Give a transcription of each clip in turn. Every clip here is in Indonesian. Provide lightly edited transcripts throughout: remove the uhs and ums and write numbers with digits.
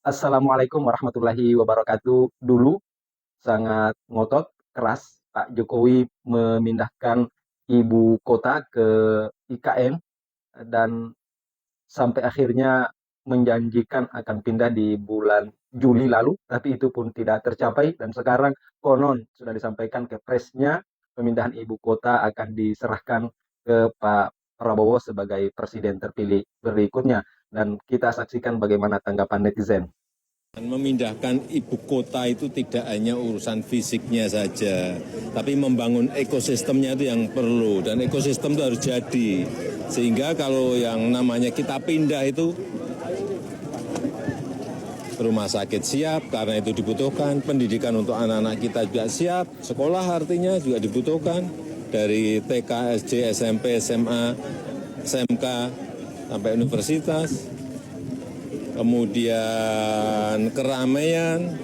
Assalamualaikum warahmatullahi wabarakatuh. Dulu sangat ngotot, keras Pak Jokowi memindahkan ibu kota ke IKN dan sampai akhirnya menjanjikan akan pindah di bulan Juli lalu, tapi itu pun tidak tercapai dan sekarang konon sudah disampaikan ke presnya pemindahan ibu kota akan diserahkan ke Pak Prabowo sebagai presiden terpilih berikutnya dan kita saksikan bagaimana tanggapan netizen. Memindahkan ibu kota itu tidak hanya urusan fisiknya saja, tapi membangun ekosistemnya itu yang perlu, dan ekosistem itu harus jadi. Sehingga kalau yang namanya kita pindah itu, rumah sakit siap karena itu dibutuhkan, pendidikan untuk anak-anak kita juga siap, sekolah artinya juga dibutuhkan, dari TK, SD, SMP, SMA, SMK, sampai universitas. Kemudian keramaian,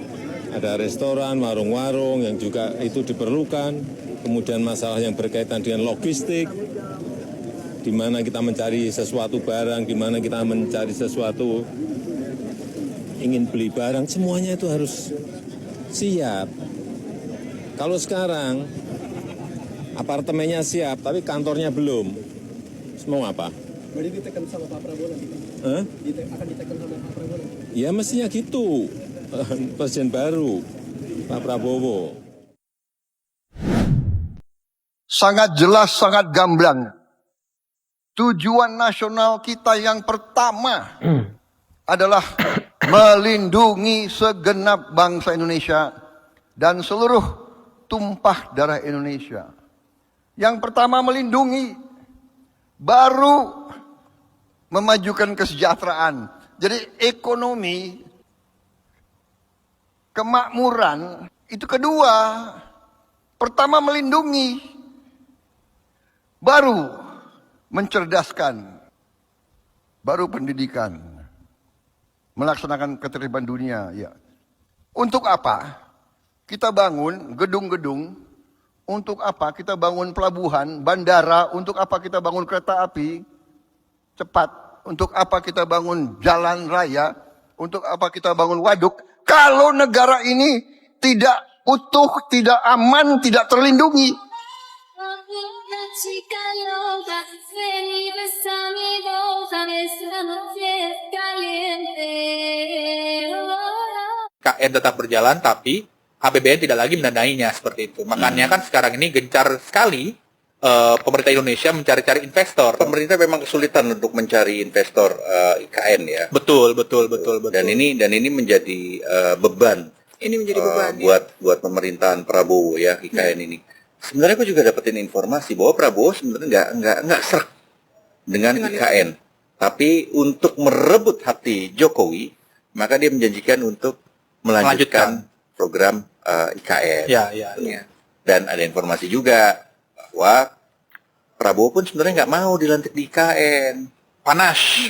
ada restoran, warung-warung yang juga itu diperlukan. Kemudian masalah yang berkaitan dengan logistik, di mana kita mencari sesuatu barang, di mana kita mencari sesuatu, ingin beli barang, semuanya itu harus siap. Kalau sekarang apartemennya siap, tapi kantornya belum, mau apa? Berarti ditekan sama Pak Prabowo nanti, Pak? Akan ditekan sama Pak Prabowo nanti? Ya mestinya gitu, presiden baru, Pak Prabowo. Sangat jelas, sangat gamblang. Tujuan nasional kita yang pertama adalah melindungi segenap bangsa Indonesia dan seluruh tumpah darah Indonesia. Yang pertama melindungi, baru memajukan kesejahteraan. Jadi ekonomi, kemakmuran, itu kedua. Pertama melindungi, baru mencerdaskan, baru pendidikan, melaksanakan ketertiban dunia. Ya. Untuk apa? Kita bangun gedung-gedung, untuk apa kita bangun pelabuhan, bandara, untuk apa kita bangun kereta api cepat, untuk apa kita bangun jalan raya, untuk apa kita bangun waduk, kalau negara ini tidak utuh, tidak aman, tidak terlindungi. KN tetap berjalan, tapi APBN tidak lagi mendanainya seperti itu. Makanya kan sekarang ini gencar sekali pemerintah Indonesia mencari-cari investor. Pemerintah memang kesulitan untuk mencari investor IKN ya. Betul. Dan ini menjadi beban. Ini menjadi beban buat pemerintahan Prabowo ya, IKN ini. Sebenarnya aku juga dapetin informasi bahwa Prabowo sebenarnya nggak serak dengan IKN. Tapi untuk merebut hati Jokowi, maka dia menjanjikan untuk melanjutkan program IKN. Ya. Dan ada informasi juga bahwa Prabowo pun sebenarnya nggak mau dilantik di IKN. Panas.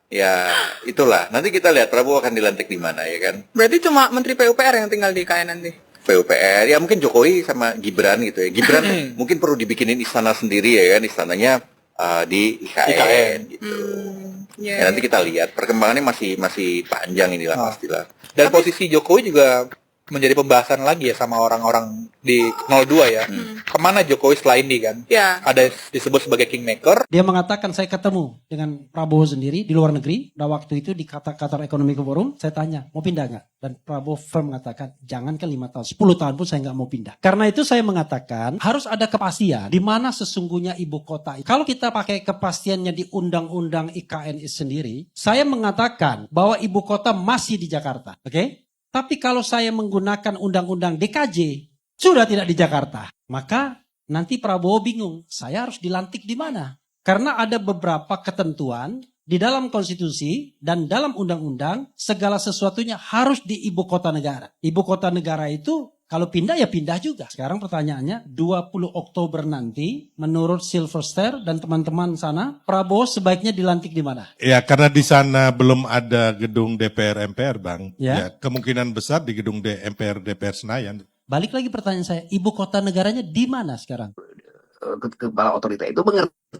Ya, itulah. Nanti kita lihat Prabowo akan dilantik di mana ya kan. Berarti cuma Menteri PUPR yang tinggal di IKN nanti? PUPR, ya mungkin Jokowi sama Gibran gitu ya. Gibran mungkin perlu dibikinin istana sendiri ya kan, istananya di IKN gitu. Ya, nanti kita lihat perkembangannya masih panjang inilah pastilah. Dan posisi Jokowi juga menjadi pembahasan lagi ya sama orang-orang di 02 ya. Kemana Jokowi setelah ini kan? Ya. Ada disebut sebagai kingmaker. Dia mengatakan saya ketemu dengan Prabowo sendiri di luar negeri. Dan waktu itu di Qatar Economic Forum, saya tanya, mau pindah nggak? Dan Prabowo firm mengatakan, jangan ke 5 tahun, 10 tahun pun saya nggak mau pindah. Karena itu saya mengatakan, harus ada kepastian di mana sesungguhnya ibu kota. Kalau kita pakai kepastiannya di undang-undang IKN sendiri, saya mengatakan bahwa ibu kota masih di Jakarta. Oke? Tapi kalau saya menggunakan undang-undang DKJ, sudah tidak di Jakarta. Maka nanti Prabowo bingung, saya harus dilantik di mana? Karena ada beberapa ketentuan di dalam konstitusi dan dalam undang-undang, segala sesuatunya harus di ibu kota negara. Ibu kota negara itu kalau pindah ya pindah juga. Sekarang pertanyaannya 20 Oktober nanti menurut Silverster dan teman-teman sana, Prabowo sebaiknya dilantik di mana? Ya karena di sana belum ada gedung DPR MPR Bang. Ya. Ya kemungkinan besar di gedung DPR Senayan. Balik lagi pertanyaan saya, ibu kota negaranya di mana sekarang? Kepala otorita itu mengerti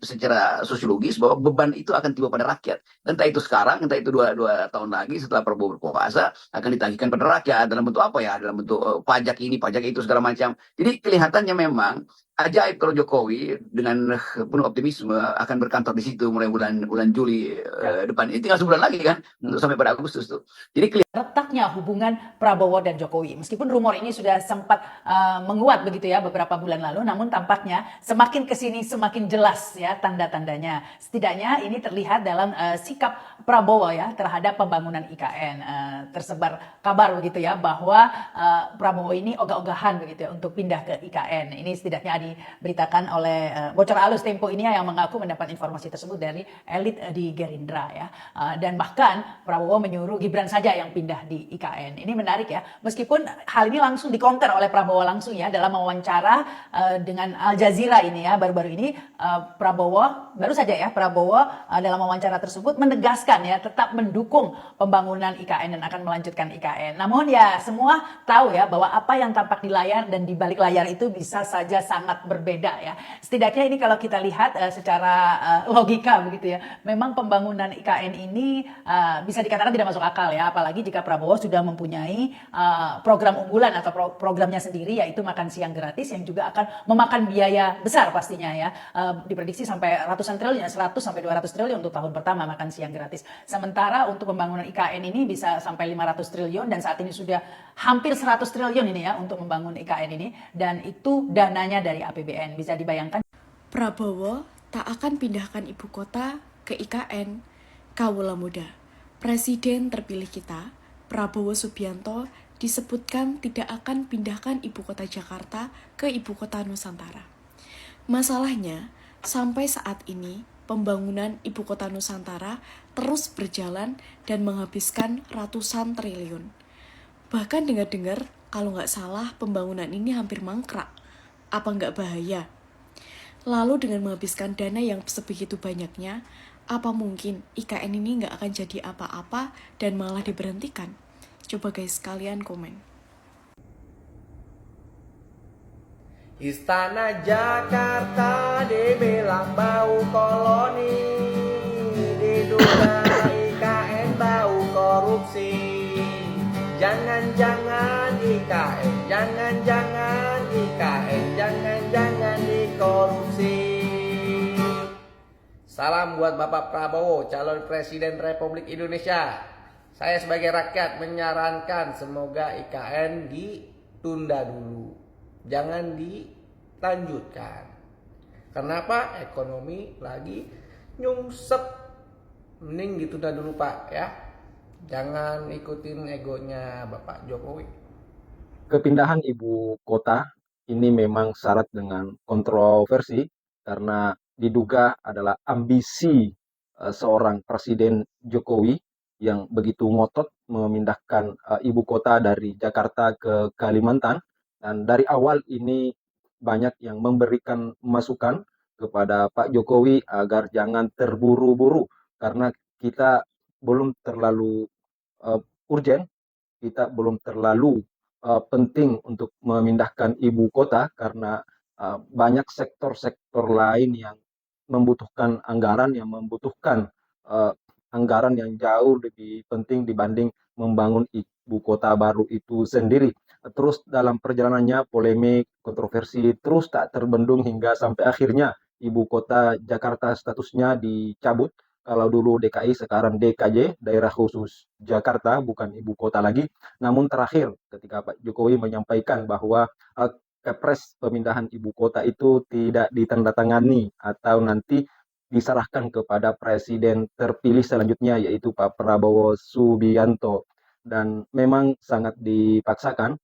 secara sosiologis bahwa beban itu akan tiba pada rakyat. Entah itu sekarang, entah itu dua tahun lagi setelah Prabowo berkuasa akan ditagihkan pada rakyat dalam bentuk apa ya? Dalam bentuk pajak ini, pajak itu segala macam. Jadi kelihatannya memang ajaib kalau Jokowi dengan penuh optimisme akan berkantor di situ mulai bulan Juli depan. Ini tinggal sebulan lagi kan untuk sampai pada Agustus tuh. Jadi retaknya hubungan Prabowo dan Jokowi. Meskipun rumor ini sudah sempat menguat begitu ya beberapa bulan lalu, namun tampaknya semakin kesini semakin jelas ya tanda-tandanya. Setidaknya ini terlihat dalam sikap Prabowo ya terhadap pembangunan IKN. Tersebar kabar begitu ya bahwa Prabowo ini ogah-ogahan begitu ya untuk pindah ke IKN. Ini setidaknya diberitakan oleh bocor halus Tempo ini yang mengaku mendapat informasi tersebut dari elit di Gerindra ya. Dan bahkan Prabowo menyuruh Gibran saja yang pindah di IKN. Ini menarik ya. Meskipun hal ini langsung dikonter oleh Prabowo langsung ya dalam wawancara dengan Al Jazeera ini ya baru-baru ini Prabowo baru saja ya Prabowo dalam wawancara tersebut menegaskan ya tetap mendukung pembangunan IKN dan akan melanjutkan IKN. Namun ya semua tahu ya bahwa apa yang tampak di layar dan di balik layar itu bisa saja sangat berbeda ya. Setidaknya ini kalau kita lihat secara logika begitu ya. Memang pembangunan IKN ini bisa dikatakan tidak masuk akal ya, apalagi jika Prabowo sudah mempunyai program unggulan atau programnya sendiri yaitu makan siang gratis yang juga akan memakan biaya besar pastinya ya. Diprediksi sampai ratusan triliun, 100 sampai 200 triliun untuk tahun pertama makan siang gratis. Sementara untuk pembangunan IKN ini bisa sampai 500 triliun dan saat ini sudah hampir 100 triliun ini ya untuk membangun IKN ini dan itu dananya dari APBN. Bisa dibayangkan Prabowo tak akan pindahkan ibu kota ke IKN. Kawula muda, Presiden terpilih kita, Prabowo Subianto, disebutkan tidak akan pindahkan ibu kota Jakarta ke ibu kota Nusantara. Masalahnya, sampai saat ini, pembangunan ibu kota Nusantara terus berjalan dan menghabiskan ratusan triliun. Bahkan dengar-dengar, kalau nggak salah pembangunan ini hampir mangkrak. Apa nggak bahaya? Lalu dengan menghabiskan dana yang sebegitu banyaknya, apa mungkin IKN ini nggak akan jadi apa-apa dan malah diberhentikan? Coba guys kalian komen. Istana Jakarta dibilang bau koloni, diduga IKN bau korupsi. Jangan-jangan IKN, jangan-jangan IKN, jangan-jangan dikorupsi. Salam buat Bapak Prabowo, calon Presiden Republik Indonesia. Saya sebagai rakyat menyarankan semoga IKN ditunda dulu. Jangan dilanjutkan. Kenapa? Ekonomi lagi nyungsep. Mending ditunda dulu Pak ya. Jangan ikutin egonya Bapak Jokowi. Kepindahan ibu kota ini memang syarat dengan kontroversi karena diduga adalah ambisi seorang Presiden Jokowi yang begitu ngotot memindahkan ibu kota dari Jakarta ke Kalimantan. Dan dari awal ini banyak yang memberikan masukan kepada Pak Jokowi agar jangan terburu-buru karena kita belum terlalu urgen, kita belum terlalu penting untuk memindahkan ibu kota karena banyak sektor-sektor lain yang membutuhkan anggaran, yang membutuhkan anggaran yang jauh lebih penting dibanding membangun ibu kota baru itu sendiri. Terus dalam perjalanannya polemik, kontroversi terus tak terbendung hingga sampai akhirnya ibu kota Jakarta statusnya dicabut. Kalau dulu DKI, sekarang DKJ, Daerah Khusus Jakarta, bukan ibu kota lagi. Namun terakhir ketika Pak Jokowi menyampaikan bahwa Kepres pemindahan ibu kota itu tidak ditandatangani atau nanti diserahkan kepada presiden terpilih selanjutnya yaitu Pak Prabowo Subianto. Dan memang sangat dipaksakan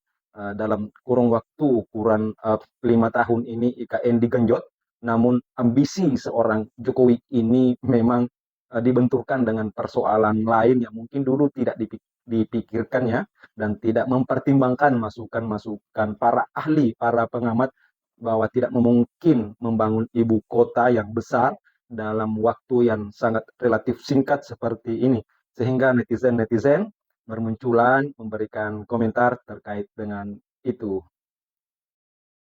dalam kurun waktu ukuran 5 tahun ini IKN digenjot, namun ambisi seorang Jokowi ini memang dibenturkan dengan persoalan lain yang mungkin dulu tidak dipikirkannya dan tidak mempertimbangkan masukan-masukan para ahli, para pengamat bahwa tidak mungkin membangun ibu kota yang besar dalam waktu yang sangat relatif singkat seperti ini. Sehingga netizen-netizen bermunculan memberikan komentar terkait dengan itu.